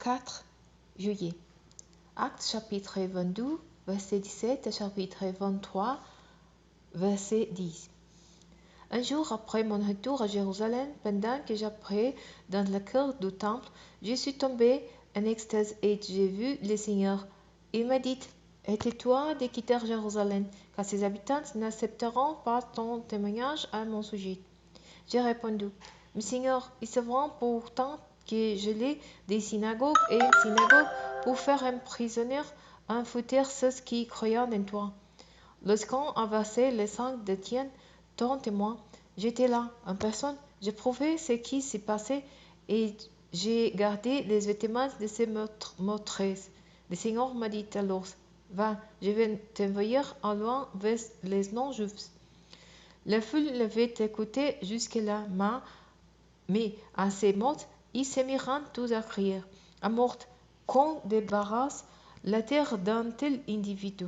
4 juillet. Actes chapitre 22, verset 17 à chapitre 23, verset 10. Un jour après mon retour à Jérusalem, pendant que j'apprenais dans la cour du temple, je suis tombé en extase et j'ai vu le Seigneur. Il m'a dit, hâte-toi de quitter Jérusalem, car ses habitants n'accepteront pas ton témoignage à mon sujet. J'ai répondu, mais Seigneur, il se vrai pourtant que je l'ai des synagogues et une synagogue pour faire emprisonner un futur ceux qui croyaient en toi. Lorsqu'on a versé le sang de Tien, ton témoin, j'étais là, en personne, j'ai prouvé ce qui s'est passé et j'ai gardé les vêtements de ces meurtriers. Le Seigneur m'a dit alors, va, je vais t'envoyer en loin vers les non-juifs. La foule l'avait écouté jusque-là, mais à ces mots, ils se mirent tous à crier, à mort, qu'on débarrasse la terre d'un tel individu.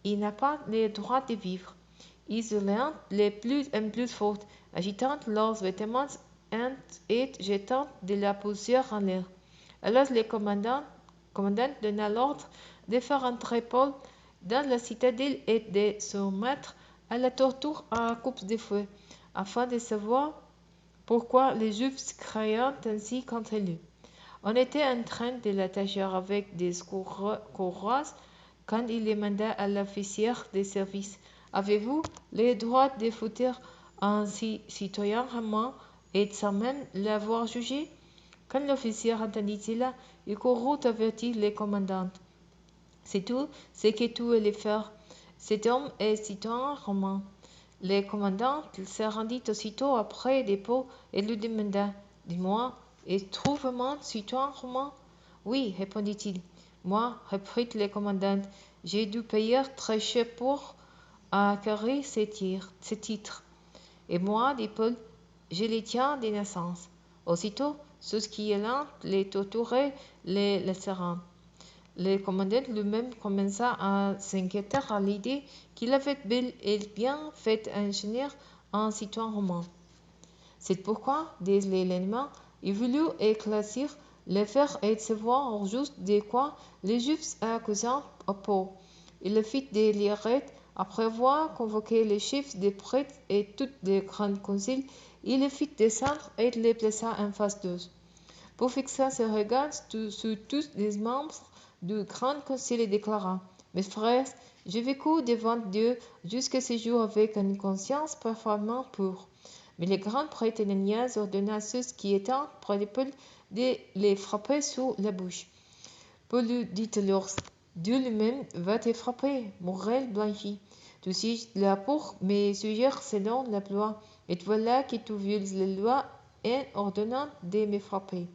Il n'a pas le droit de vivre. Ils hurlèrent les plus en plus fort, agitant leurs vêtements et jetant de la poussière en l'air. Alors le commandant donna l'ordre de faire entrer Paul dans la citadelle et de se mettre à la torture à coups de feu, afin de savoir pourquoi les Juifs criaient ainsi contre lui. On était en train de l'attacher avec des courroies quand il demanda à l'officier de service, « Avez-vous le droit de foutre un citoyen romain et sans même l'avoir jugé ?» Quand l'officier entendit cela, il courut avertir le commandant. « C'est tout ce que tu allais faire. Cet homme est citoyen romain. » Le commandant se rendit aussitôt après Paul et lui demanda, « Dis-moi, es-tu vraiment citoyen romain ?» « Oui, répondit-il. « Moi, reprit le commandant, j'ai dû payer très cher pour acquérir ce titre. Et moi, dit Paul, je les tiens de naissance. » Aussitôt, ceux qui allaient les torturer les laissèrent. Le commandant lui-même commença à s'inquiéter à l'idée qu'il avait bel et bien fait ingénieur un citoyen romain. C'est pourquoi, dès le lendemain, il voulut éclaircir l'affaire et savoir au juste de quoi les Juifs accusaient Paul. Il le fit délirer. Après avoir convoqué les chefs des prêtres et tout le grand concile, il le fit descendre et les plaça en face d'eux. Pour fixer ses regards sur tous les membres du grand concile et déclara, « Mes frères, j'ai vécu devant Dieu jusqu'à ce jour avec une conscience parfaitement pure. » Mais le grand prêtre Ananias ordonna à ceux qui étaient près de Paul de les frapper sur la bouche. Paul lui dit alors, « Dieu lui-même va te frapper, Morel blanchi. Tu sièges là pour me suggérer selon la loi, et voilà que tu violes la loi en ordonnant de me frapper. »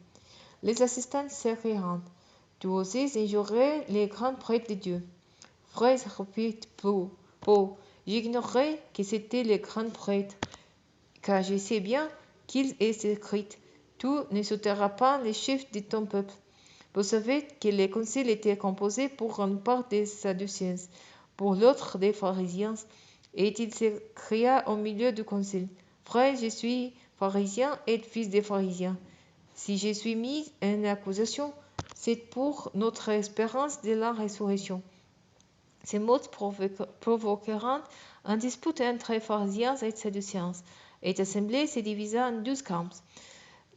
Les assistants s'écrièrent, « Tu osais injurer les grands prêtres de Dieu. » Frères, reprit Paul, j'ignorais que c'était les grands prêtres, car je sais bien qu'il est écrit, « Tu ne sauteras pas les chefs de ton peuple. » Vous savez que le concile était composé pour une part des Sadducéens, pour l'autre des pharisiens, et il s'écria au milieu du concile, « Frère, je suis pharisien et fils des pharisiens. Si je suis mis en accusation, c'est pour notre espérance de la résurrection. » Ces mots provoquèrent une dispute entre pharisiens et sadducéens, et l'assemblée se divisa en 12 camps.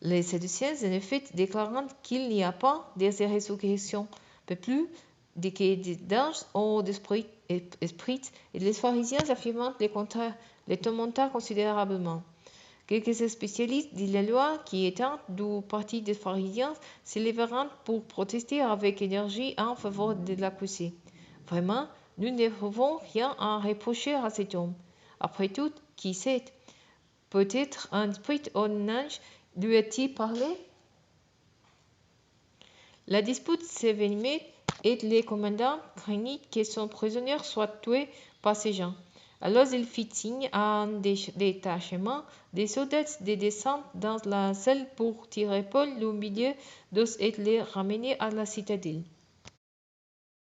Les sadducéens, en effet, déclarant qu'il n'y a pas de résurrection, pas plus que d'anges ou d'esprits, et les pharisiens affirmant le contraire, les tourmenta considérablement. Quelques spécialistes de la loi qui étaient du parti des pharisiens se levèrent pour protester avec énergie en faveur de l'accusé. Vraiment, nous ne pouvons rien à reprocher à cet homme. Après tout, qui sait? Peut-être un esprit ou un ange lui a-t-il parlé? La dispute s'envenimait et le commandant craignit que son prisonnier soit tué par ces gens. Alors il fit signe à un détachement des soldats de descendre dans la salle pour tirer Paul au milieu d'eux et le ramener à la citadelle.